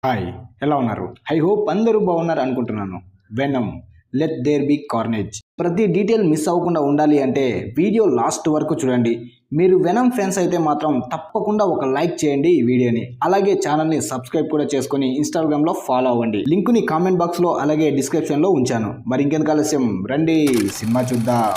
Hi, ఎలా ఉన్నారు? I hope అందరూ బాగున్నారు అనుకుంటున్నాను. Venom let there be carnage. ప్రతి డీటెయిల్ మిస్ అవ్వకుండా ఉండాలి అంటే వీడియో లాస్ట్ వరకు చూడండి. మీరు వెనమ్ ఫ్యాన్స్ అయితే మాత్రం తప్పకుండా ఒక లైక్ చేయండి ఈ వీడియోని. అలాగే ఛానల్ని సబ్స్క్రైబ్ కూడా చేసుకొని ఇన్స్టాగ్రామ్లో ఫాలో అవ్వండి. లింకుని కామెంట్ బాక్స్లో అలాగే డిస్క్రిప్షన్లో ఉంచాను. మరి ఇంకెందుకు ఆలస్యం, రండి సినిమా చూద్దాం.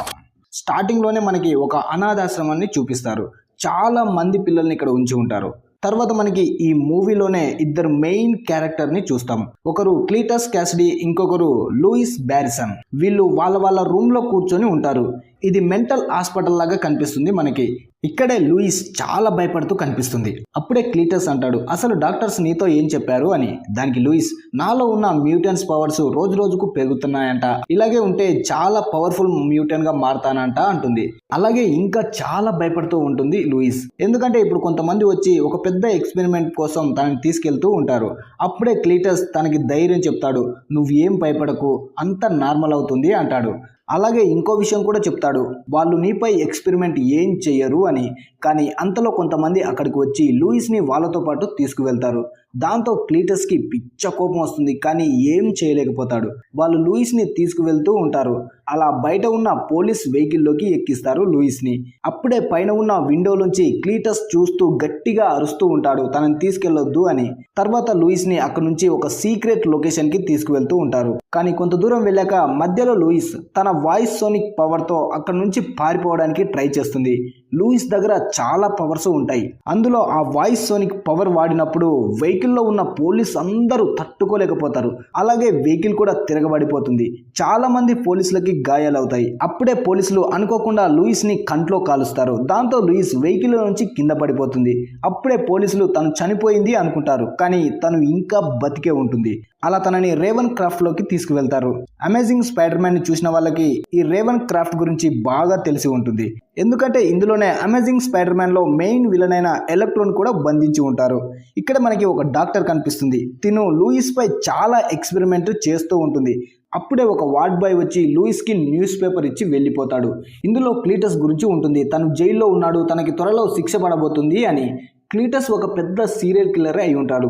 స్టార్టింగ్లోనే మనకి ఒక అనాథాశ్రమాన్ని చూపిస్తారు. చాలా మంది పిల్లల్ని ఇక్కడ ఉంచి ఉంటారు. తర్వాత మనకి ఈ మూవీలోనే ఇద్దరు మెయిన్ క్యారెక్టర్ ని చూస్తాం. ఒకరు క్లీటస్ క్యాసిడీ, ఇంకొకరు లూయిస్ బ్యారిసన్. వీళ్ళు వాళ్ళ రూమ్ లో కూర్చొని ఉంటారు. ఇది మెంటల్ హాస్పిటల్ లాగా కనిపిస్తుంది మనకి. ఇక్కడే లూయిస్ చాలా భయపడుతూ కనిపిస్తుంది. అప్పుడే క్లీటస్ అంటాడు, అసలు డాక్టర్స్ నీతో ఏం చెప్పారు అని. దానికి లూయిస్, నాలో ఉన్న మ్యూటెన్స్ పవర్స్ రోజు రోజుకు పెరుగుతున్నాయంట, ఇలాగే ఉంటే చాలా పవర్ఫుల్ మ్యూటెన్ గా మారతానంట అంటుంది. అలాగే ఇంకా చాలా భయపడుతూ ఉంటుంది లూయిస్. ఎందుకంటే ఇప్పుడు కొంతమంది వచ్చి ఒక పెద్ద ఎక్స్పెరిమెంట్ కోసం తనని తీసుకెళ్తూ ఉంటారు. అప్పుడే క్లీటస్ తనకి ధైర్యం చెప్తాడు, నువ్వు ఏం భయపడకు, అంతా నార్మల్ అవుతుంది అంటాడు. అలాగే ఇంకో విషయం కూడా చెప్తాడు, వాళ్ళు నీపై ఎక్స్పెరిమెంట్ ఏం చెయ్యరు అని. కానీ అంతలో కొంతమంది అక్కడికి వచ్చి లూయిస్ని వాళ్ళతో పాటు తీసుకువెళ్తారు. దాంతో క్లీటస్కి పిచ్చ కోపం వస్తుంది, కానీ ఏం చేయలేకపోతాడు. వాళ్ళు లూయిస్ని తీసుకువెళ్తూ ఉంటారు. అలా బయట ఉన్న పోలీస్ వెహికల్లోకి ఎక్కిస్తారు లూయిస్ని. అప్పుడే పైన ఉన్న విండోలోంచి క్లీటస్ చూస్తూ గట్టిగా అరుస్తూ ఉంటాడు, తనని తీసుకెళ్లొద్దు అని. తర్వాత లూయిస్ని అక్కడి నుంచి ఒక సీక్రెట్ లొకేషన్కి తీసుకువెళ్తూ ఉంటారు. కానీ కొంత దూరం వెళ్ళాక మధ్యలో లూయిస్ తన వాయిస్ సోనిక్ పవర్తో అక్కడి నుంచి పారిపోవడానికి ట్రై చేస్తుంది. లూయిస్ దగ్గర చాలా పవర్స్ ఉంటాయి. అందులో ఆ వాయిస్ సోనిక్ పవర్ వాడినప్పుడు వెహికల్లో ఉన్న పోలీస్ అందరూ తట్టుకోలేకపోతారు. అలాగే వెహికల్ కూడా తిరగబడిపోతుంది. చాలా మంది పోలీసులకి గాయాలవుతాయి. అప్పుడే పోలీసులు అనుకోకుండా లూయిస్ని కంట్లో కాలుస్తారు. దాంతో లూయిస్ వెహికల్ నుంచి కింద పడిపోతుంది. అప్పుడే పోలీసులు తను చనిపోయింది అనుకుంటారు, కానీ తను ఇంకా బతికే ఉంటుంది. అలా తనని రేవన్ క్రాఫ్ట్ లోకి తీసుకువెళ్తారు. అమేజింగ్ స్పైడర్ మ్యాన్ ని చూసిన వాళ్ళకి ఈ రేవన్ క్రాఫ్ట్ గురించి బాగా తెలిసి ఉంటుంది. ఎందుకంటే ఇందులోనే అమేజింగ్ స్పైడర్ మ్యాన్ లో మెయిన్ విలన్ అయిన ఎలక్ట్రోన్ కూడా బంధించి ఉంటారు. ఇక్కడ మనకి ఒక డాక్టర్ కనిపిస్తుంది. తిను లూయిస్ పై చాలా ఎక్స్పెరిమెంట్ చేస్తూ ఉంటుంది. అప్పుడే ఒక వార్డ్ బాయ్ వచ్చి లూయిస్ కి న్యూస్ పేపర్ ఇచ్చి వెళ్ళిపోతాడు. ఇందులో క్లీటస్ గురించి ఉంటుంది. తను జైల్లో ఉన్నాడు, తనకి త్వరలో శిక్ష పడబోతుంది అని. క్లీటస్ ఒక పెద్ద సీరియల్ కిల్లరే అయి ఉంటాడు.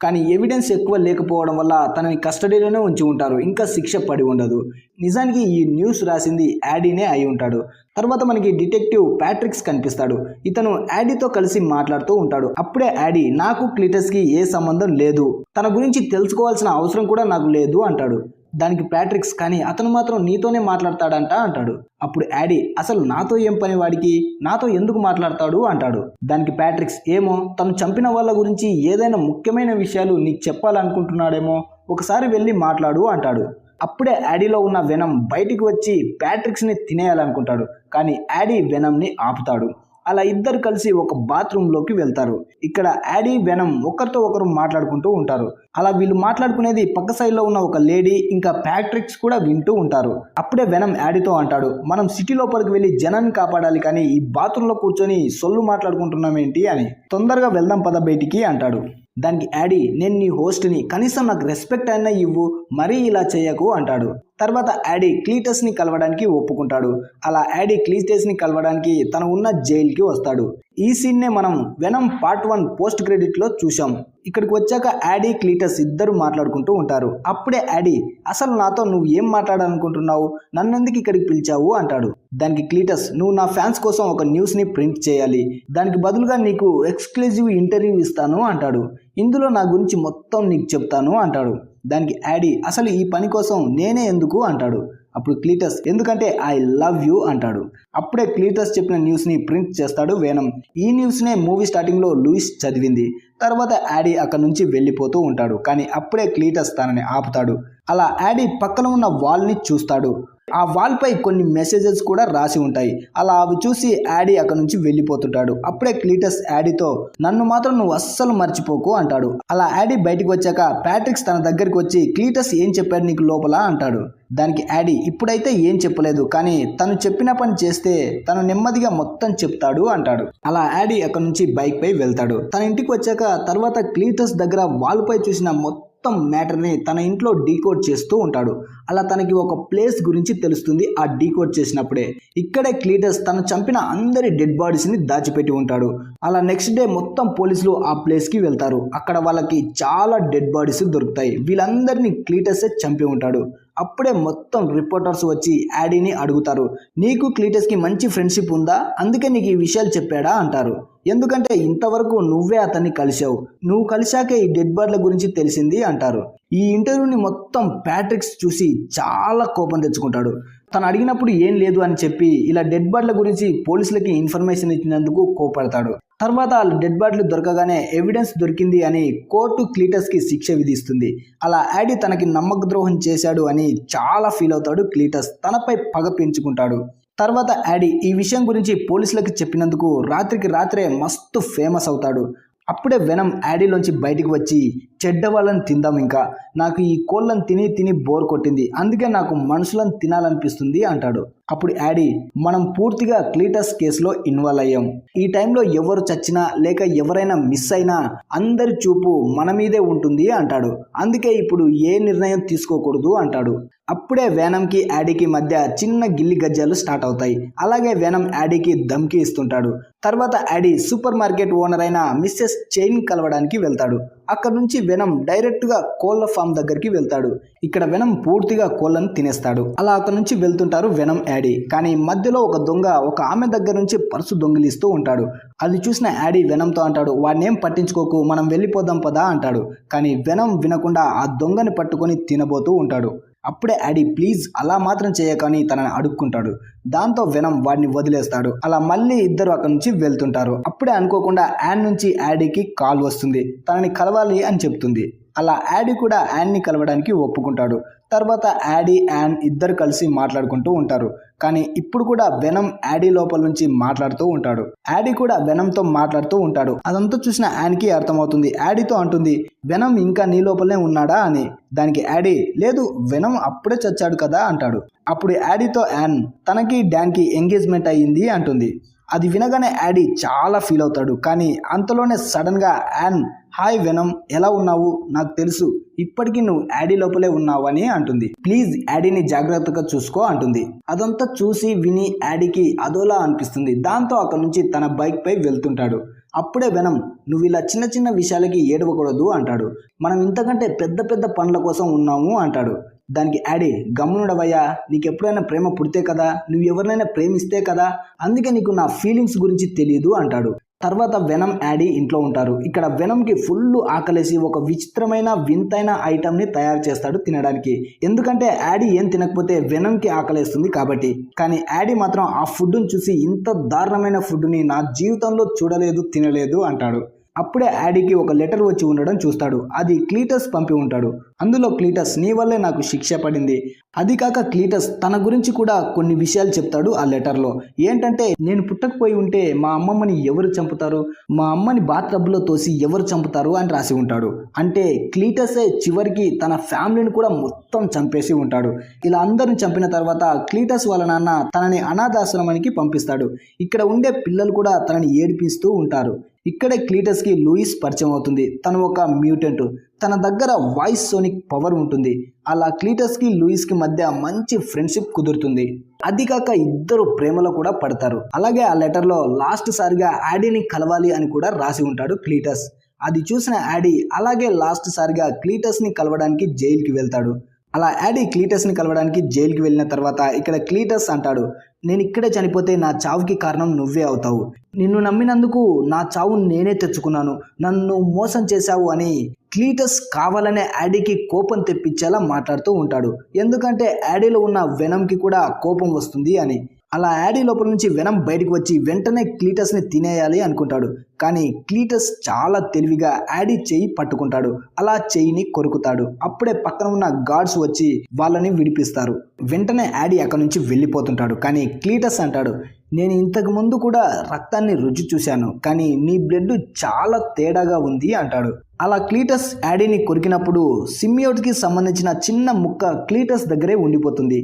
కానీ ఎవిడెన్స్ ఎక్కువ లేకపోవడం వల్ల తనని కస్టడీలోనే ఉంచి ఉంటారు. ఇంకా శిక్ష పడి ఉండదు. నిజానికి ఈ న్యూస్ రాసింది యాడీనే అయి ఉంటాడు. తర్వాత మనకి డిటెక్టివ్ ప్యాట్రిక్స్ కనిపిస్తాడు. ఇతను యాడీతో కలిసి మాట్లాడుతూ ఉంటాడు. అప్పుడే యాడీ, నాకు క్లీటస్కి ఏ సంబంధం లేదు, తన గురించి తెలుసుకోవాల్సిన అవసరం కూడా నాకు లేదు అంటాడు. దానికి ప్యాట్రిక్స్, కానీ అతను మాత్రం నీతోనే మాట్లాడతాడంట అంటాడు. అప్పుడు యాడీ, అసలు నాతో ఏం పని వాడికి, నాతో ఎందుకు మాట్లాడతాడు అంటాడు. దానికి ప్యాట్రిక్స్, ఏమో తను చంపిన వాళ్ళ గురించి ఏదైనా ముఖ్యమైన విషయాలు నీకు చెప్పాలనుకుంటున్నాడేమో, ఒకసారి వెళ్ళి మాట్లాడు అంటాడు. అప్పుడే యాడీలో ఉన్న వెనమ్ బయటికి వచ్చి ప్యాట్రిక్స్ని తినేయాలనుకుంటాడు. కానీ యాడీ వెనమ్ని ఆపుతాడు. అలా ఇద్దరు కలిసి ఒక బాత్రూంలోకి వెళ్తారు. ఇక్కడ యాడీ వెనమ్ ఒకరితో ఒకరు మాట్లాడుకుంటూ ఉంటారు. అలా వీళ్ళు మాట్లాడుకునేది పక్క సైడ్లో ఉన్న ఒక లేడీ ఇంకా ప్యాట్రిక్స్ కూడా వింటూ ఉంటారు. అప్పుడే వెనమ్ యాడీతో అంటాడు, మనం సిటీ లోపలికి వెళ్ళి జనాన్ని కాపాడాలి, కానీ ఈ బాత్రూంలో కూర్చొని సొల్లు మాట్లాడుకుంటున్నామేంటి అని. తొందరగా వెళ్దాం పద బయటికి అంటాడు. దానికి యాడీ, నేను నీ హోస్ట్ని, కనీసం నాకు రెస్పెక్ట్ అయినా ఇవ్వు, మరీ ఇలా చేయకు అంటాడు. తర్వాత యాడీ క్లీటస్ని కలవడానికి ఒప్పుకుంటాడు. అలా యాడీ క్లీటస్ని కలవడానికి తను ఉన్న జైలుకి వస్తాడు. ఈ సీన్నే మనం వెనమ్ పార్ట్ 1 పోస్ట్ క్రెడిట్లో చూసాం. ఇక్కడికి వచ్చాక యాడీ క్లీటస్ ఇద్దరు మాట్లాడుకుంటూ ఉంటారు. అప్పుడే యాడీ, అసలు నాతో నువ్వు ఏం మాట్లాడాలనుకుంటున్నావు, నన్నెందుకు ఇక్కడికి పిలిచావు అంటాడు. దానికి క్లీటస్, నువ్వు నా ఫ్యాన్స్ కోసం ఒక న్యూస్ని ప్రింట్ చేయాలి, దానికి బదులుగా నీకు ఎక్స్క్లూజివ్ ఇంటర్వ్యూ ఇస్తాను అంటాడు. ఇందులో నా గురించి మొత్తం నీకు చెప్తాను అంటాడు. దానికి యాడీ, అసలు ఈ పని కోసం నేనే ఎందుకు అంటాడు. అప్పుడు క్లీటస్, ఎందుకంటే ఐ లవ్ యూ అంటాడు. అప్పుడే క్లీటస్ చెప్పిన న్యూస్ని ప్రింట్ చేస్తాడు వెనమ్. ఈ న్యూస్నే మూవీ స్టార్టింగ్లో లూయిస్ చదివింది. తర్వాత యాడీ అక్కడి నుంచి వెళ్ళిపోతూ ఉంటాడు. కానీ అప్పుడే క్లీటస్ తనని ఆపుతాడు. అలా యాడీ పక్కన ఉన్న వాల్ని చూస్తాడు. ఆ వాల్పై కొన్ని మెసేజెస్ కూడా రాసి ఉంటాయి. అలా అవి చూసి యాడీ అక్కడి నుంచి వెళ్ళిపోతుంటాడు. అప్పుడే క్లీటస్ యాడీతో, నన్ను మాత్రం నువ్వు అస్సలు మర్చిపోకు అంటాడు. అలా యాడీ బయటికి వచ్చాక ప్యాట్రిక్స్ తన దగ్గరికి వచ్చి, క్లీటస్ ఏం చెప్పాడు నీకు లోపల అంటాడు. దానికి యాడీ ఇప్పుడైతే ఏం చెప్పలేదు, కానీ తను చెప్పిన పని చేస్తే తను నెమ్మదిగా మొత్తం చెప్తాడు అంటాడు. అలా యాడీ అక్కడ నుంచి బైక్ పై వెళ్తాడు. తన ఇంటికి వచ్చాక తర్వాత క్లీటస్ దగ్గర వాల్ పై చూసిన మొత్తం మ్యాటర్ని తన ఇంట్లో డీకోడ్ చేస్తూ ఉంటాడు. అలా తనకి ఒక ప్లేస్ గురించి తెలుస్తుంది ఆ డీకోడ్ చేసినప్పుడే. ఇక్కడే క్లీటస్ తను చంపిన అందరి డెడ్ బాడీస్ని దాచిపెట్టి ఉంటాడు. అలా నెక్స్ట్ డే మొత్తం పోలీసులు ఆ ప్లేస్కి వెళ్తారు. అక్కడ వాళ్ళకి చాలా డెడ్ బాడీస్ దొరుకుతాయి. వీళ్ళందరినీ క్లీటసే చంపి ఉంటాడు. అప్పుడే మొత్తం రిపోర్టర్స్ వచ్చి యాడీని అడుగుతారు, నీకు క్లీటస్కి మంచి ఫ్రెండ్షిప్ ఉందా, అందుకే నీకు ఈ విషయాలు చెప్పాడా అంటారు. ఎందుకంటే ఇంతవరకు నువ్వే అతన్ని కలిశావు, నువ్వు కలిశాకే ఈ డెడ్ బాడీల గురించి తెలిసింది అంటారు. ఈ ఇంటర్వ్యూని మొత్తం ప్యాట్రిక్స్ చూసి చాలా కోపం తెచ్చుకుంటాడు. తను అడిగినప్పుడు ఏం లేదు అని చెప్పి ఇలా డెడ్ బాడీల గురించి పోలీసులకి ఇన్ఫర్మేషన్ ఇచ్చినందుకు కోపడతాడు. తర్వాత ఆ డెడ్ బాడీలు దొరకగానే ఎవిడెన్స్ దొరికింది అని కోర్టు క్లీటస్కి శిక్ష విధిస్తుంది. అలా యాడీ తనకి నమ్మక ద్రోహం చేశాడు అని చాలా ఫీల్ అవుతాడు. క్లీటస్ తనపై పగ పెంచుకుంటాడు. తర్వాత యాడీ ఈ విషయం గురించి పోలీసులకు చెప్పినందుకు రాత్రికి రాత్రే మస్తు ఫేమస్ అవుతాడు. అప్పుడే వెనమ్ యాడీలోంచి బయటికి వచ్చి, చెడ్డ వాళ్ళని తిందాం, ఇంకా నాకు ఈ కోళ్ళని తిని తిని బోర్ కొట్టింది, అందుకే నాకు మనుషులను తినాలనిపిస్తుంది అంటాడు. అప్పుడు యాడీ, మనం పూర్తిగా క్లీటస్ కేసులో ఇన్వాల్వ్ అయ్యాం. ఈ టైంలో ఎవరు చచ్చినా లేక ఎవరైనా మిస్ అయినా అందరి చూపు మన మీదే ఉంటుంది అంటాడు. అందుకే ఇప్పుడు ఏ నిర్ణయం తీసుకోకూడదు అంటాడు. అప్పుడే వేనంకి యాడీకి మధ్య చిన్న గిల్లి గజ్జాలు స్టార్ట్ అవుతాయి. అలాగే వేనం యాడీకి ధమ్కి ఇస్తుంటాడు. తర్వాత యాడీ సూపర్ మార్కెట్ ఓనర్ అయిన మిస్సెస్ చైన్ కలవడానికి వెళ్తాడు. అక్కడ నుంచి వెనం డైరెక్ట్గా కోళ్ళ ఫామ్ దగ్గరికి వెళ్తాడు. ఇక్కడ వెనం పూర్తిగా కోళ్ళను తినేస్తాడు. అలా అక్కడ నుంచి వెళ్తుంటారు వెనం యాడీ. కానీ మధ్యలో ఒక దొంగ ఒక ఆమె దగ్గర నుంచి పర్సు దొంగిలిస్తూ ఉంటాడు. అది చూసిన యాడీ వెనంతో అంటాడు, వాడినేం పట్టించుకోకు, మనం వెళ్ళిపోదాం పదా అంటాడు. కానీ వెనం వినకుండా ఆ దొంగని పట్టుకొని తినబోతూ ఉంటాడు. అప్పుడే యాడీ, ప్లీజ్ అలా మాత్రం చేయకని తనని అడుక్కుంటాడు. దాంతో వెనం వాడిని వదిలేస్తాడు. అలా మళ్ళీ ఇద్దరు అక్కడి నుంచి వెళ్తుంటారు. అప్పుడే అనుకోకుండా యాన్ నుంచి యాడీకి కాల్ వస్తుంది. తనని కలవాలి అని చెప్తుంది. అలా యాడీ కూడా యాన్ని కలవడానికి ఒప్పుకుంటాడు. తర్వాత యాడీ యాన్ ఇద్దరు కలిసి మాట్లాడుకుంటూ ఉంటారు. కానీ ఇప్పుడు కూడా వెనం యాడీ లోపల నుంచి మాట్లాడుతూ ఉంటాడు. యాడీ కూడా వెనంతో మాట్లాడుతూ ఉంటాడు. అదంతా చూసిన యాన్కి అర్థమవుతుంది. యాడీతో అంటుంది, వెనం ఇంకా నీ లోపలనే ఉన్నాడా అని. దానికి యాడీ, లేదు, వెనం అప్పుడే చచ్చాడు కదా అంటాడు. అప్పుడు యాడీతో యాన్, తనకి డాన్కి ఎంగేజ్మెంట్ అయ్యింది అంటుంది. అది వినగానే యాడీ చాలా ఫీల్ అవుతాడు. కానీ అంతలోనే సడన్గా యాన్, హాయ్ వెనం, ఎలా ఉన్నావు, నాకు తెలుసు ఇప్పటికీ నువ్వు యాడీ లోపలే ఉన్నావు అని అంటుంది. ప్లీజ్ యాడీని జాగ్రత్తగా చూసుకో అంటుంది. అదంతా చూసి విని యాడీకి అదోలా అనిపిస్తుంది. దాంతో అక్కడ నుంచి తన బైక్ పై వెళ్తుంటాడు. అప్పుడే వెనం, నువ్వు ఇలా చిన్న చిన్న విషయాలకి ఏడవకూడదు అంటాడు. మనం ఇంతకంటే పెద్ద పెద్ద పనుల కోసం ఉన్నాము అంటాడు. దానికి యాడీ, గమ్మునుడవయ్యా, నీకు ఎప్పుడైనా ప్రేమ పుడితే కదా, నువ్వు ఎవరినైనా ప్రేమిస్తే కదా, అందుకే నీకు నా ఫీలింగ్స్ గురించి తెలియదు అంటాడు. తర్వాత వెనం యాడీ ఇంట్లో ఉంటారు. ఇక్కడ వెనంకి ఫుల్ ఆకలేసి ఒక విచిత్రమైన వింతైన ఐటమ్ని తయారు చేస్తాడు తినడానికి. ఎందుకంటే యాడీ ఏం తినకపోతే వెనంకి ఆకలేస్తుంది కాబట్టి. కానీ యాడీ మాత్రం ఆ ఫుడ్ని చూసి, ఇంత దారుణమైన ఫుడ్ని నా జీవితంలో చూడలేదు, తినలేదు అంటాడు. అప్పుడే యాడీకి ఒక లెటర్ వచ్చి ఉండడం చూస్తాడు. అది క్లీటస్ పంపి ఉంటాడు. అందులో క్లీటస్, నీ వల్లే నాకు శిక్ష పడింది. అది కాక క్లీటస్ తన గురించి కూడా కొన్ని విషయాలు చెప్తాడు ఆ లెటర్లో. ఏంటంటే, నేను పుట్టకపోయి ఉంటే మా అమ్మమ్మని ఎవరు చంపుతారు, మా అమ్మని బాత్టబ్లో తోసి ఎవరు చంపుతారు అని రాసి ఉంటాడు. అంటే క్లీటసే చివరికి తన ఫ్యామిలీని కూడా మొత్తం చంపేసి ఉంటాడు. ఇలా అందరిని చంపిన తర్వాత క్లీటస్ వాళ్ళ నాన్న తనని అనాథాశ్రమానికి పంపిస్తాడు. ఇక్కడ ఉండే పిల్లలు కూడా తనని ఏడిపిస్తూ ఉంటారు. ఇక్కడే క్లీటస్కి లూయిస్ పరిచయం అవుతుంది. తను ఒక మ్యూటెంట్. తన దగ్గర వాయిస్ సోనిక్ పవర్ ఉంటుంది. అలా క్లీటస్కి లూయిస్కి మధ్య మంచి ఫ్రెండ్షిప్ కుదురుతుంది. అది కాక ఇద్దరు ప్రేమలో కూడా పడతారు. అలాగే ఆ లెటర్లో లాస్ట్ సారిగా యాడీని కలవాలి అని కూడా రాసి ఉంటాడు క్లీటస్. అది చూసిన యాడీ అలాగే లాస్ట్ సారిగా క్లీటస్ని కలవడానికి జైలుకి వెళ్తాడు. అలా యాడీ క్లీటస్ని కలవడానికి జైలుకి వెళ్ళిన తర్వాత ఇక్కడ క్లీటస్ అంటాడు, నేను ఇక్కడే చనిపోతే నా చావుకి కారణం నువ్వే అవుతావు. నిన్ను నమ్మినందుకు నా చావు నేనే తెచ్చుకున్నాను, నన్ను మోసం చేశావు అని క్లీటస్ కావాలనే యాడీకి కోపం తెప్పించేలా మాట్లాడుతూ ఉంటాడు. ఎందుకంటే యాడీలో ఉన్న వెనంకి కూడా కోపం వస్తుంది అని. అలా యాడీ లోపల నుంచి వెనం బయటకు వచ్చి వెంటనే క్లీటస్ని తినేయాలి అనుకుంటాడు. కానీ క్లీటస్ చాలా తెలివిగా యాడీ చెయ్యి పట్టుకుంటాడు. అలా చెయ్యిని కొరుకుతాడు. అప్పుడే పక్కన ఉన్న గార్డ్స్ వచ్చి వాళ్ళని విడిపిస్తారు. వెంటనే యాడీ అక్కడి నుంచి వెళ్ళిపోతుంటాడు. కానీ క్లీటస్ అంటాడు, నేను ఇంతకు ముందు కూడా రక్తాన్ని రుచి చూశాను, కానీ నీ బ్లడ్ చాలా తేడాగా ఉంది అంటాడు. అలా క్లీటస్ యాడీని కొరికినప్పుడు సిమియోట్కి సంబంధించిన చిన్న ముక్క క్లీటస్ దగ్గరే ఉండిపోతుంది.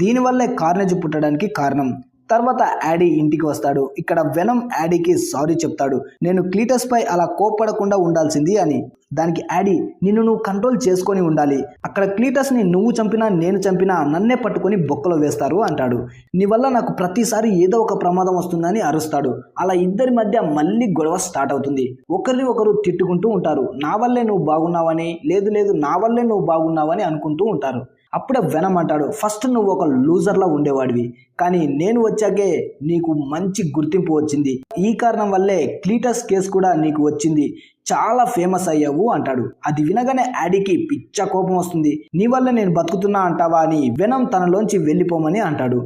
దీనివల్లే కార్నేజ్ పుట్టడానికి కారణం. తర్వాత యాడీ ఇంటికి వస్తాడు. ఇక్కడ వెనమ్ యాడీకి సారీ చెప్తాడు, నేను క్లీటస్ పై అలా కోప్పడకుండా ఉండాల్సింది అని. దానికి యాడీ, నిన్ను నువ్వు కంట్రోల్ చేసుకొని ఉండాలి, అక్కడ క్లీటస్ని నువ్వు చంపినా నేను చంపినా నన్నే పట్టుకొని బొక్కలో వేస్తారు అంటాడు. నీ వల్ల నాకు ప్రతిసారి ఏదో ఒక ప్రమాదం వస్తుందని అరుస్తాడు. అలా ఇద్దరి మధ్య మళ్ళీ గొడవ స్టార్ట్ అవుతుంది. ఒకరిని ఒకరు తిట్టుకుంటూ ఉంటారు. నా వల్లే నువ్వు బాగున్నావని, లేదు నా వల్లే నువ్వు బాగున్నావని అనుకుంటూ ఉంటారు. అప్పుడే వెనమ్ అంటాడు, ఫస్ట్ నువ్వు ఒక లూజర్లా ఉండేవాడివి, కానీ నేను వచ్చాకే నీకు మంచి గుర్తింపు వచ్చింది. ఈ కారణం వల్లే క్లీటస్ కేసు కూడా నీకు వచ్చింది, చాలా ఫేమస్ అయ్యావు అంటాడు. అది వినగానే యాడీకి పిచ్చ కోపం వస్తుంది. నీ వల్ల నేను బతుకుతున్నా అంటావా అని వెనమ్ తనలోంచి వెళ్ళిపోమని అంటాడు.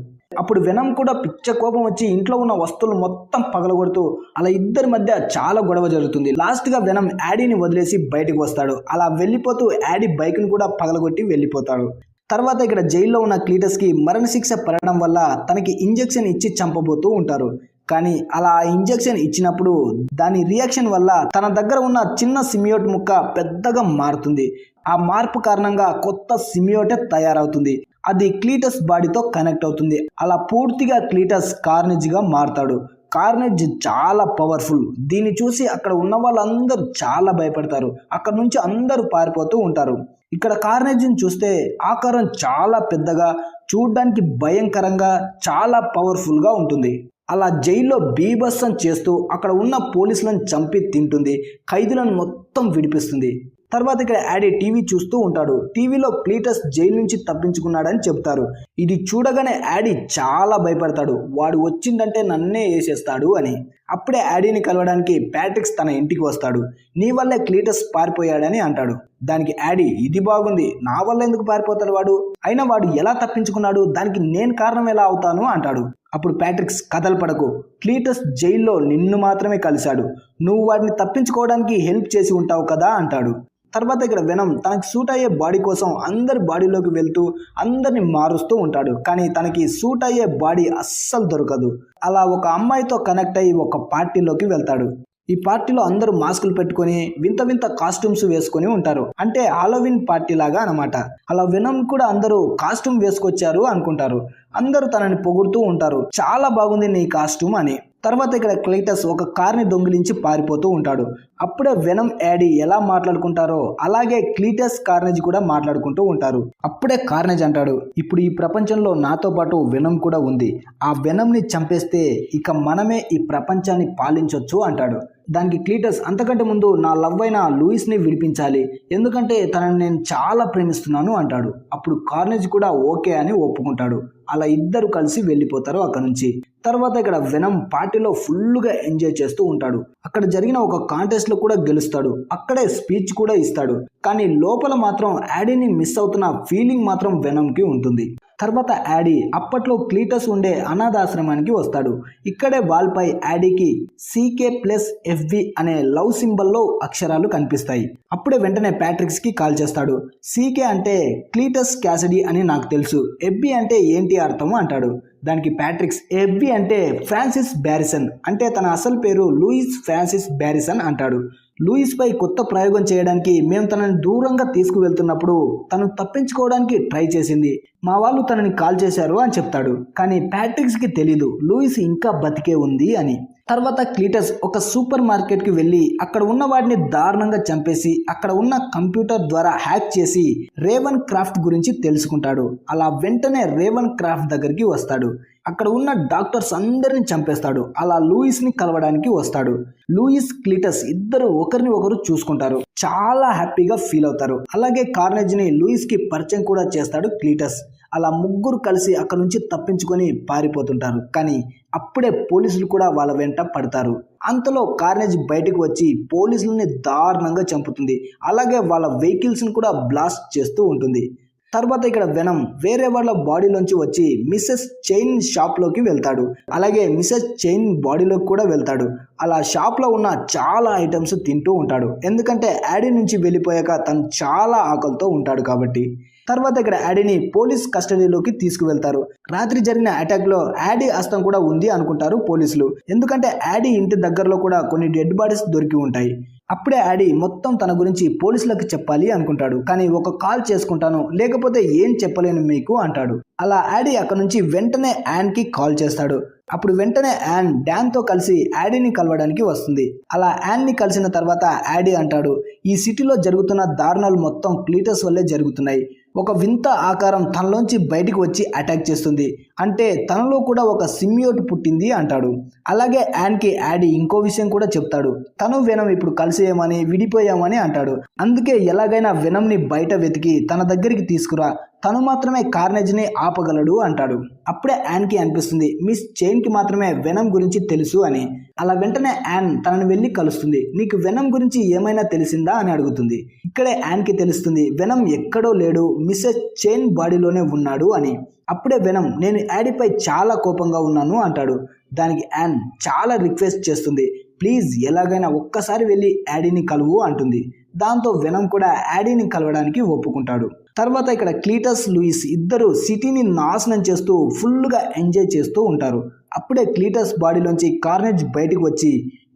అప్పుడు వెనమ్ కూడా పిచ్చ కోపం వచ్చి ఇంట్లో ఉన్న వస్తువులు మొత్తం పగలగొడుతూ అలా ఇద్దరి మధ్య చాలా గొడవ జరుగుతుంది. లాస్ట్ గా వెనమ్ యాడీని వదిలేసి బయటకు వస్తాడు. అలా వెళ్ళిపోతూ యాడీ బైక్ ని కూడా పగలగొట్టి వెళ్ళిపోతాడు. తర్వాత ఇక్కడ జైల్లో ఉన్న క్లీటస్కి మరణశిక్ష పడడం వల్ల తనకి ఇంజెక్షన్ ఇచ్చి చంపబోతూ ఉంటారు. కానీ అలా ఇంజెక్షన్ ఇచ్చినప్పుడు దాని రియాక్షన్ వల్ల తన దగ్గర ఉన్న చిన్న సిమియోట్ ముక్క పెద్దగా మారుతుంది. ఆ మార్పు కారణంగా కొత్త సిమియోటే తయారవుతుంది. అది క్లీటస్ బాడీతో కనెక్ట్ అవుతుంది. అలా పూర్తిగా క్లీటస్ కార్నేజ్గా మారుతాడు. కార్నేజ్ చాలా పవర్ఫుల్. దీన్ని చూసి అక్కడ ఉన్న వాళ్ళందరూ చాలా భయపడతారు. అక్కడ నుంచి అందరూ పారిపోతూ ఉంటారు. ఇక్కడ కార్నేజ్ని చూస్తే ఆకారం చాలా పెద్దగా, చూడ్డానికి భయంకరంగా, చాలా పవర్ఫుల్గా ఉంటుంది. అలా జైల్లో బీభత్సం చేస్తూ అక్కడ ఉన్న పోలీసులను చంపి తింటుంది, ఖైదీలను మొత్తం విడిపిస్తుంది. తర్వాత ఇక్కడ యాడీ టీవీ చూస్తూ ఉంటాడు. టీవీలో క్లీటస్ జైలు నుంచి తప్పించుకున్నాడని చెప్తారు. ఇది చూడగానే యాడీ చాలా భయపడతాడు, వాడు వచ్చిందంటే నన్నే వేసేస్తాడు అని. అప్పుడే యాడీని కలవడానికి ప్యాట్రిక్స్ తన ఇంటికి వస్తాడు. నీ వల్లే క్లీటస్ పారిపోయాడని అంటాడు. దానికి యాడీ, ఇది బాగుంది, నా వల్ల ఎందుకు పారిపోతాడు వాడు, అయినా వాడు ఎలా తప్పించుకున్నాడు, దానికి నేను కారణం ఎలా అవుతాను అంటాడు. అప్పుడు ప్యాట్రిక్స్, కథలు పడకు, క్లీటస్ జైల్లో నిన్ను మాత్రమే కలిశాడు, నువ్వు వాడిని తప్పించుకోవడానికి హెల్ప్ చేసి ఉంటావు కదా అంటాడు. తర్వాత ఇక్కడ వెనమ్ తనకి సూట్ అయ్యే బాడీ కోసం అందరి బాడీలోకి వెళ్తూ అందరిని మారుస్తూ ఉంటాడు. కానీ తనకి సూట్ అయ్యే బాడీ అస్సలు దొరకదు. అలా ఒక అమ్మాయితో కనెక్ట్ అయ్యి ఒక పార్టీలోకి వెళ్తాడు. ఈ పార్టీలో అందరూ మాస్కులు పెట్టుకొని వింత వింత కాస్ట్యూమ్స్ వేసుకొని ఉంటారు. అంటే హాలోవిన్ పార్టీ లాగా అనమాట. అలా వెనమ్ కూడా అందరూ కాస్ట్యూమ్ వేసుకొచ్చారు అనుకుంటారు. అందరూ తనని పొగుడుతూ ఉంటారు, చాలా బాగుంది నీ కాస్ట్యూమ్ అని. తర్వాత ఇక్కడ క్లీటస్ ఒక కార్ని దొంగిలించి పారిపోతూ ఉంటాడు. అప్పుడే వెనమ్ యాడీ ఎలా మాట్లాడుకుంటారో అలాగే క్లీటస్ కార్నేజ్ కూడా మాట్లాడుకుంటూ ఉంటారు. అప్పుడే కార్నేజ్ అంటాడు, ఇప్పుడు ఈ ప్రపంచంలో నాతో పాటు వెనమ్ కూడా ఉంది, ఆ వెనమ్ని చంపేస్తే ఇక మనమే ఈ ప్రపంచాన్ని పాలించొచ్చు అంటాడు. దానికి క్లీటస్, అంతకంటే ముందు నా లవ్ అయిన లూయిస్ని విడిపించాలి, ఎందుకంటే తనని నేను చాలా ప్రేమిస్తున్నాను అంటాడు. అప్పుడు కార్నేజ్ కూడా ఓకే అని ఒప్పుకుంటాడు. అలా ఇద్దరు కలిసి వెళ్ళిపోతారు అక్కడ నుంచి. తర్వాత ఇక్కడ వెనమ్ పార్టీలో ఫుల్గా ఎంజాయ్ చేస్తూ ఉంటాడు. అక్కడ జరిగిన ఒక కాంటెస్ట్ లో కూడా గెలుస్తాడు. అక్కడే స్పీచ్ కూడా ఇస్తాడు. కానీ లోపల మాత్రం యాడీని మిస్ అవుతున్న ఫీలింగ్ మాత్రం వెనమ్కి ఉంటుంది. తర్వాత యాడీ అప్పట్లో క్లీటస్ ఉండే అనాథాశ్రమానికి వస్తాడు. ఇక్కడే వాల్పై యాడీకి CK+FB అనే లవ్ సింబల్లో అక్షరాలు కనిపిస్తాయి. అప్పుడే వెంటనే ప్యాట్రిక్స్ కి కాల్ చేస్తాడు. CK అంటే క్లీటస్ క్యాసిడీ అని నాకు తెలుసు, FB అంటే ఏంటి అర్థము అంటాడు. దానికి ప్యాట్రిక్స్, FB అంటే ఫ్రాన్సిస్ బ్యారిసన్, అంటే తన అసలు పేరు లూయిస్ ఫ్రాన్సిస్ బ్యారిసన్ అంటాడు. లూయిస్ పై కొత్త ప్రయోగం చేయడానికి మేము తనని దూరంగా తీసుకువెళ్తున్నప్పుడు తను తప్పించుకోవడానికి ట్రై చేసింది, మా వాళ్ళు తనని కాల్ చేశారు అని చెప్తాడు. కానీ ప్యాట్రిక్స్ కి తెలీదు లూయిస్ ఇంకా బతికే ఉంది అని. తర్వాత క్లీటస్ ఒక సూపర్ మార్కెట్కి వెళ్ళి అక్కడ ఉన్న వాటిని దారుణంగా చంపేసి అక్కడ ఉన్న కంప్యూటర్ ద్వారా హ్యాక్ చేసి రేవన్ క్రాఫ్ట్ గురించి తెలుసుకుంటాడు. అలా వెంటనే రేవన్ క్రాఫ్ట్ దగ్గరికి వస్తాడు. అక్కడ ఉన్న డాక్టర్స్ అందరిని చంపేస్తాడు. అలా లూయిస్ ని కలవడానికి వస్తాడు. లూయిస్ క్లీటస్ ఇద్దరు ఒకరిని ఒకరు చూసుకుంటారు, చాలా హ్యాపీగా ఫీల్ అవుతారు. అలాగే కార్నేజ్ ని లూయిస్ కి పరిచయం కూడా చేస్తాడు క్లీటస్. అలా ముగ్గురు కలిసి అక్కడ నుంచి తప్పించుకొని పారిపోతుంటారు. కానీ అప్పుడే పోలీసులు కూడా వాళ్ళ వెంట పడతారు. అంతలో కార్నేజ్ బయటకు వచ్చి పోలీసులని దారుణంగా చంపుతుంది. అలాగే వాళ్ళ వెహికల్స్ని కూడా బ్లాస్ట్ చేస్తూ ఉంటుంది. తర్వాత ఇక్కడ వెనమ్ వేరే వాళ్ళ బాడీలోంచి వచ్చి మిస్సెస్ చైన్ షాప్లోకి వెళ్తాడు. అలాగే మిస్సెస్ చైన్ బాడీలోకి కూడా వెళ్తాడు. అలా షాప్లో ఉన్న చాలా ఐటమ్స్ తింటూ ఉంటాడు. ఎందుకంటే యాడీ నుంచి వెళ్ళిపోయాక తను చాలా ఆకలితో ఉంటాడు కాబట్టి. తర్వాత ఇక్కడ యాడీని పోలీస్ కస్టడీలోకి తీసుకువెళ్తారు. రాత్రి జరిగిన అటాక్లో యాడీ హస్తం కూడా ఉంది అనుకుంటారు పోలీసులు. ఎందుకంటే యాడీ ఇంటి దగ్గరలో కూడా కొన్ని డెడ్ బాడీస్ దొరికి ఉంటాయి. అప్పుడే యాడీ మొత్తం తన గురించి పోలీసులకు చెప్పాలి అనుకుంటాడు. కానీ ఒక కాల్ చేసుకుంటాను, లేకపోతే ఏం చెప్పలేను మీకు అంటాడు. అలా యాడీ అక్కడ నుంచి వెంటనే యాన్కి కాల్ చేస్తాడు. అప్పుడు వెంటనే యాన్ డాన్తో కలిసి యాడీని కలవడానికి వస్తుంది. అలా యాన్ని కలిసిన తర్వాత యాడీ అంటాడు, ఈ సిటీలో జరుగుతున్న దారుణాలు మొత్తం క్లీటస్ వల్లే జరుగుతున్నాయి. ఒక వింత ఆకారం తనలోంచి బయటికి వచ్చి అటాక్ చేస్తుంది, అంటే తనలో కూడా ఒక సిమియోట్ పుట్టింది అంటాడు. అలాగే యాన్కి యాడీ ఇంకో విషయం కూడా చెప్తాడు. తను వెనం ఇప్పుడు కలిసేయమని విడిపోయామని అంటాడు. అందుకే ఎలాగైనా వెనంని బయట వెతికి తన దగ్గరికి తీసుకురా, తను మాత్రమే కార్నేజ్ని ఆపగలడు అంటాడు. అప్పుడే యాన్కి అనిపిస్తుంది మిస్ చైన్కి మాత్రమే వెనం గురించి తెలుసు అని. అలా వెంటనే యాన్ తనని వెళ్ళి కలుస్తుంది. నీకు వెనం గురించి ఏమైనా తెలిసిందా అని అడుగుతుంది. ఇక్కడే యాన్కి తెలుస్తుంది వెనం ఎక్కడో లేడు, మిస్సెస్ చైన్ బాడీలోనే ఉన్నాడు అని. అప్పుడే వెనం నేను యాడీపై చాలా కోపంగా ఉన్నాను అంటాడు. దానికి యాన్ చాలా రిక్వెస్ట్ చేస్తుంది, ప్లీజ్ ఎలాగైనా ఒక్కసారి వెళ్ళి యాడీని కలువు అంటుంది. దాంతో వెనం కూడా యాడీని కలవడానికి ఒప్పుకుంటాడు. తర్వాత ఇక్కడ క్లీటస్ లూయిస్ ఇద్దరు సిటీని నాశనం చేస్తూ ఫుల్గా ఎంజాయ్ చేస్తూ ఉంటారు. అప్పుడే క్లీటస్ బాడీలోంచి కార్నేజ్ బయటకు వచ్చి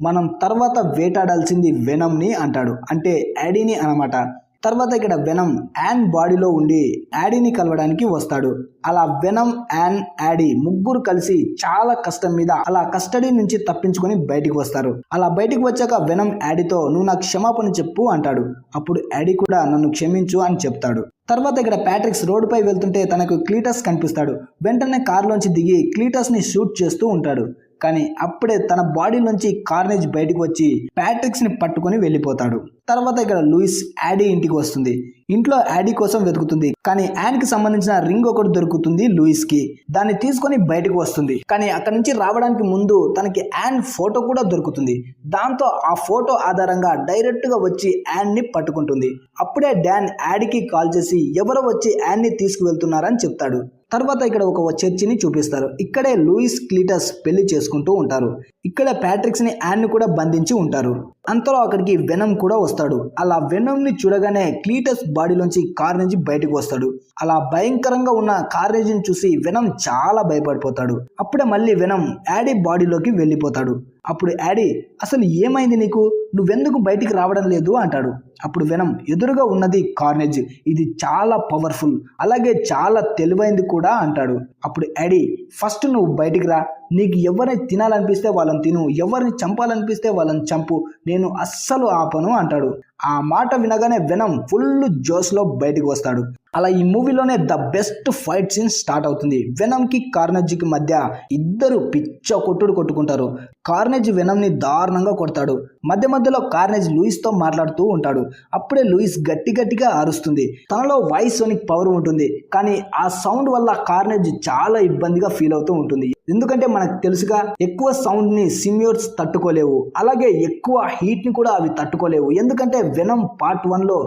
మనం తర్వాత వేటాడాల్సింది వెనంని అంటాడు, అంటే యాడీని అన్నమాట. తర్వాత ఇక్కడ వెనం యాన్ బాడీలో ఉండి యాడీని కలవడానికి వస్తాడు. అలా వెనం, యాన్, యాడీ ముగ్గురు కలిసి చాలా కష్టం మీద అలా కస్టడీ నుంచి తప్పించుకొని బయటికి వస్తారు. అలా బయటికి వచ్చాక వెనం యాడీతో నువ్వు నాకు క్షమాపణ చెప్పు అంటాడు. అప్పుడు యాడీ కూడా నన్ను క్షమించు అని చెప్తాడు. తర్వాత ఇక్కడ ప్యాట్రిక్స్ రోడ్డుపై వెళ్తుంటే తనకు క్లీటస్ కనిపిస్తాడు. వెంటనే కారులోంచి దిగి క్లీటస్ని షూట్ చేస్తూ ఉంటాడు. కానీ అప్పుడే తన బాడీలోంచి కార్నేజ్ బయటకు వచ్చి ప్యాట్రిక్స్ని పట్టుకొని వెళ్ళిపోతాడు. తర్వాత ఇక్కడ లూయిస్ యాడీ ఇంటికి వస్తుంది. ఇంట్లో యాడీ కోసం వెతుకుతుంది. కానీ యాన్కి సంబంధించిన రింగ్ ఒకటి దొరుకుతుంది లూయిస్కి. దాన్ని తీసుకొని బయటకు వస్తుంది. కానీ అక్కడి నుంచి రావడానికి ముందు తనకి యాన్ ఫోటో కూడా దొరుకుతుంది. దాంతో ఆ ఫోటో ఆధారంగా డైరెక్ట్గా వచ్చి యాన్ని పట్టుకుంటుంది. అప్పుడే డాన్ యాడీకి కాల్ చేసి ఎవరో వచ్చి యాన్ని తీసుకువెళ్తున్నారని చెప్తాడు. తర్వాత ఇక్కడ ఒక చర్చిని చూపిస్తారు. ఇక్కడే లూయిస్ క్లీటస్ పెళ్లి చేసుకుంటూ ఉంటారు. ఇక్కడే ప్యాట్రిక్స్ని యాన్ని కూడా బంధించి ఉంటారు. అంతలో అక్కడికి వెనం కూడా వస్తాడు. అలా వెనంని చూడగానే క్లీటస్ బాడీలోంచి కార్నేజ్ బయటకు వస్తాడు. అలా భయంకరంగా ఉన్న కార్నేజ్ని చూసి వెనం చాలా భయపడిపోతాడు. అప్పుడే మళ్ళీ వెనం యాడీ బాడీలోకి వెళ్ళిపోతాడు. అప్పుడు యాడీ అసలు ఏమైంది నీకు, నువ్వెందుకు బయటికి రావడం లేదు అంటాడు. అప్పుడు వెనం ఎదురుగా ఉన్నది కార్నేజ్, ఇది చాలా పవర్ఫుల్, అలాగే చాలా తెలివైంది కూడా అంటాడు. అప్పుడు యాడీ ఫస్ట్ నువ్వు బయటికి రా, నీకు ఎవరిని తినాలనిపిస్తే వాళ్ళని తిను, ఎవరిని చంపాలనిపిస్తే వాళ్ళని చంపు, నేను అస్సలు ఆపను అంటాడు. ఆ మాట వినగానే వెనం ఫుల్ జోష్లో బయటకు వస్తాడు. అలా ఈ మూవీలోనే the best fight scene start అవుతుంది. వెనంకి కార్నేజ్కి మధ్య ఇద్దరు పిచ్చ కొట్టుకుంటారు. కార్నేజ్ వెనంని దారుణంగా కొడతాడు. మధ్య మధ్యలో కార్నేజ్ లూయిస్తో మాట్లాడుతూ ఉంటాడు. అప్పుడే లూయిస్ గట్టిగా అరుస్తుంది. తనలో వాయిస్ సోనిక్ పవర్ ఉంటుంది, కానీ ఆ సౌండ్ వల్ల కార్నేజ్ చాలా ఇబ్బందిగా ఫీల్ అవుతూ ఉంటుంది. ఎందుకంటే మనకు తెలుసుగా ఎక్కువ సౌండ్ ని సిమియోట్స్ తట్టుకోలేవు, అలాగే ఎక్కువ హీట్ ని కూడా అవి తట్టుకోలేవు. ఎందుకంటే వెనం పార్ట్ 1లో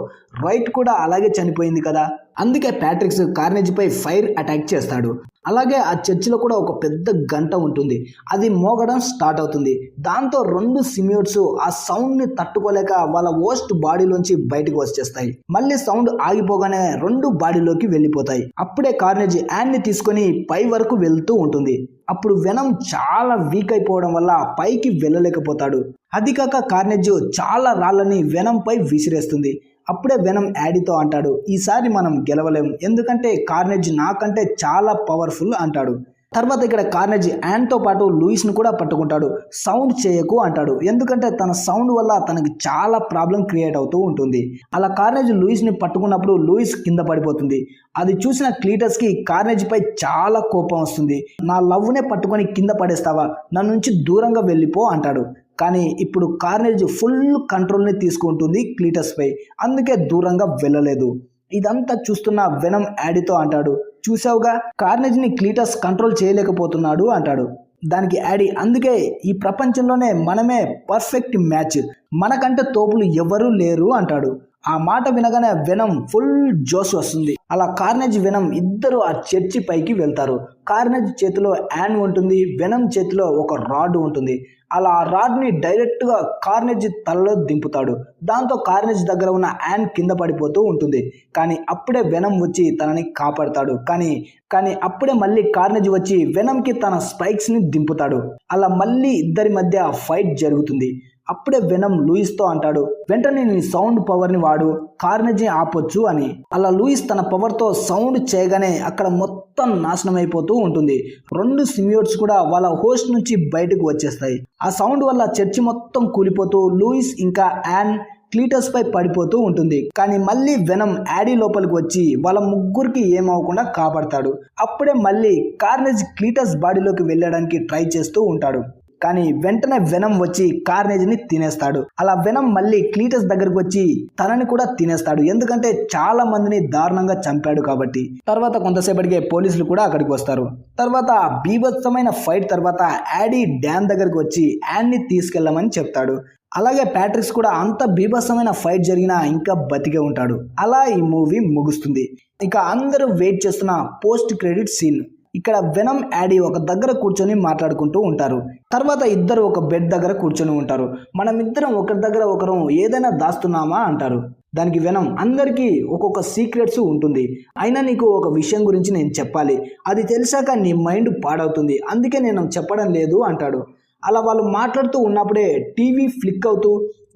రైట్ కూడా అలాగే చనిపోయింది కదా. అందుకే ప్యాట్రిక్స్ కార్నేజ్ పై ఫైర్ అటాక్ చేస్తాడు. అలాగే ఆ చర్చిలో కూడా ఒక పెద్ద గంట ఉంటుంది, అది మోగడం స్టార్ట్ అవుతుంది. దాంతో రెండు సిమియోట్స్ ఆ సౌండ్ ని తట్టుకోలేక వాళ్ళ ఓస్ట్ బాడీలోంచి బయటకు వచ్చేస్తాయి. మళ్ళీ సౌండ్ ఆగిపోగానే రెండు బాడీలోకి వెళ్ళిపోతాయి. అప్పుడే కార్నేజ్ యాన్ ని తీసుకొని పై వరకు వెళ్తూ ఉంటుంది. అప్పుడు వెనం చాలా వీక్ అయిపోవడం వల్ల పైకి వెళ్ళలేకపోతాడు. అది కాక కార్నేజ్ చాలా రాళ్ళని వెనం పై విసిరేస్తుంది. అప్పుడే వెనం యాడీతో అంటాడు, ఈసారి మనం గెలవలేం, ఎందుకంటే కార్నేజ్ నాకంటే చాలా పవర్ఫుల్ అంటాడు. తర్వాత ఇక్కడ కార్నేజ్ యాన్తో పాటు లూయిస్ను కూడా పట్టుకుంటాడు. సౌండ్ చేయకు అంటాడు, ఎందుకంటే తన సౌండ్ వల్ల తనకి చాలా ప్రాబ్లం క్రియేట్ అవుతూ ఉంటుంది. అలా కార్నేజ్ లూయిస్ని పట్టుకున్నప్పుడు లూయిస్ కింద పడిపోతుంది. అది చూసిన క్లీటస్కి కార్నేజ్ పై చాలా కోపం వస్తుంది. నా లవ్నే పట్టుకొని కింద పడేస్తావా, నన్ను నుంచి దూరంగా వెళ్ళిపో అంటాడు. కానీ ఇప్పుడు కార్నేజ్ ఫుల్ కంట్రోల్ని తీసుకుంటుంది క్లీటస్ పై, అందుకే దూరంగా వెళ్ళలేదు. ఇదంతా చూస్తున్న వెనం యాడీతో అంటాడు, చూసావుగా కార్నేజ్ ని క్లీటస్ కంట్రోల్ చేయలేకపోతున్నాడు అంటాడు. దానికి యాడీ అందుకే ఈ ప్రపంచంలోనే మనమే పర్ఫెక్ట్ మ్యాచ్, మనకంటే తోపులు ఎవరూ లేరు అంటాడు. ఆ మాట వినగానే వెనం ఫుల్ జోష్ వస్తుంది. అలా కార్నేజ్ వెనం ఇద్దరు ఆ చర్చి పైకి వెళ్తారు. కార్నేజ్ చేతిలో యాన్ ఉంటుంది, వెనం చేతిలో ఒక రాడ్ ఉంటుంది. అలా ఆ రాడ్ని డైరెక్ట్గా కార్నేజ్ తలలో దింపుతాడు. దాంతో కార్నేజ్ దగ్గర ఉన్న యాన్ కింద పడిపోతూ ఉంటుంది. కానీ అప్పుడే వెనం వచ్చి తనని కాపాడతాడు. కానీ అప్పుడే మళ్ళీ కార్నేజ్ వచ్చి వెనంకి తన స్పైక్స్ని దింపుతాడు. అలా మళ్ళీ ఇద్దరి మధ్య ఫైట్ జరుగుతుంది. అప్పుడే వెనమ్ లూయిస్తో అంటాడు, వెంటనే నీ సౌండ్ పవర్ని వాడు కార్నేజ్ని ఆపొచ్చు అని. అలా లూయిస్ తన పవర్తో సౌండ్ చేయగానే అక్కడ మొత్తం నాశనం అయిపోతూ ఉంటుంది. 2 సిమియోట్స్ కూడా వాళ్ళ హోస్ట్ నుంచి బయటకు వచ్చేస్తాయి. ఆ సౌండ్ వల్ల చర్చి మొత్తం కూలిపోతూ లూయిస్ ఇంకా యాన్ క్లీటస్ పై పడిపోతూ ఉంటుంది. కానీ మళ్ళీ వెనమ్ యాడీ లోపలికి వచ్చి వాళ్ళ ముగ్గురికి ఏమవకుండా కాపాడతాడు. అప్పుడే మళ్ళీ కార్నేజ్ క్లీటస్ బాడీలోకి వెళ్ళడానికి ట్రై చేస్తూ ఉంటాడు. కానీ వెంటనే వెనమ్ వచ్చి కార్నేజ్ని తినేస్తాడు. అలా వెనమ్ మళ్ళీ క్లీటస్ దగ్గరకు వచ్చి తనని కూడా తినేస్తాడు, ఎందుకంటే చాలా మందిని దారుణంగా చంపాడు కాబట్టి. తర్వాత కొంతసేపటికే పోలీసులు కూడా అక్కడికి వస్తారు. తర్వాత బీభత్సమైన ఫైట్ తర్వాత యాడీ డ్యాన్ దగ్గరకు వచ్చి యాన్ని తీసుకెళ్ళమని చెప్తాడు. అలాగే ప్యాట్రిక్స్ కూడా అంత బీభత్సమైన ఫైట్ జరిగినా ఇంకా బతికే ఉంటాడు. అలా ఈ మూవీ ముగుస్తుంది. ఇక అందరూ వెయిట్ చేస్తున్న పోస్ట్ క్రెడిట్ సీన్. ఇక్కడ వెనమ్ యాడీ ఒక దగ్గర కూర్చొని మాట్లాడుకుంటూ ఉంటారు. తర్వాత ఇద్దరు ఒక బెడ్ దగ్గర కూర్చొని ఉంటారు. మనమిద్దరం ఒకరి దగ్గర ఒకరు ఏదైనా దాస్తున్నామా అంటారు. దానికి వెనమ్, అందరికీ ఒక్కొక్క సీక్రెట్స్ ఉంటుంది, అయినా నీకు ఒక విషయం గురించి నేను చెప్పాలి, అది తెలిసాక నీ మైండ్ పాడవుతుంది, అందుకే నేను చెప్పడం లేదు అంటాడు. అలా వాళ్ళు మాట్లాడుతూ ఉన్నప్పుడే టీవీ ఫ్లిక్ అవుతూ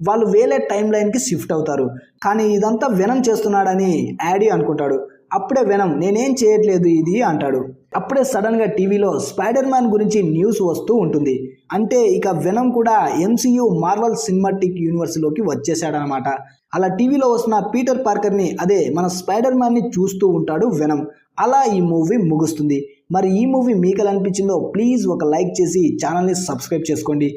వాళ్ళు వేరే టైం లైన్కి షిఫ్ట్ అవుతారు. కానీ ఇదంతా వెనమ్ చేస్తున్నాడని యాడీ అనుకుంటాడు. అప్పుడే వెనమ్, నేనేం చేయట్లేదు ఇది అంటాడు. అప్పుడే సడన్గా టీవీలో స్పైడర్ మ్యాన్ గురించి న్యూస్ వస్తూ ఉంటుంది. అంటే ఇక వెనమ్ కూడా MCU మార్వల్ సినిమాటిక్ యూనివర్స్లోకి వచ్చేసాడనమాట. అలా టీవీలో వస్తున్న పీటర్ పార్కర్ని, అదే మన స్పైడర్ మ్యాన్ని చూస్తూ ఉంటాడు వెనమ్. అలా ఈ మూవీ ముగుస్తుంది. మరి ఈ మూవీ మీకు ఎలా అనిపించిందో ప్లీజ్ ఒక లైక్ చేసి ఛానల్ని సబ్స్క్రైబ్ చేసుకోండి.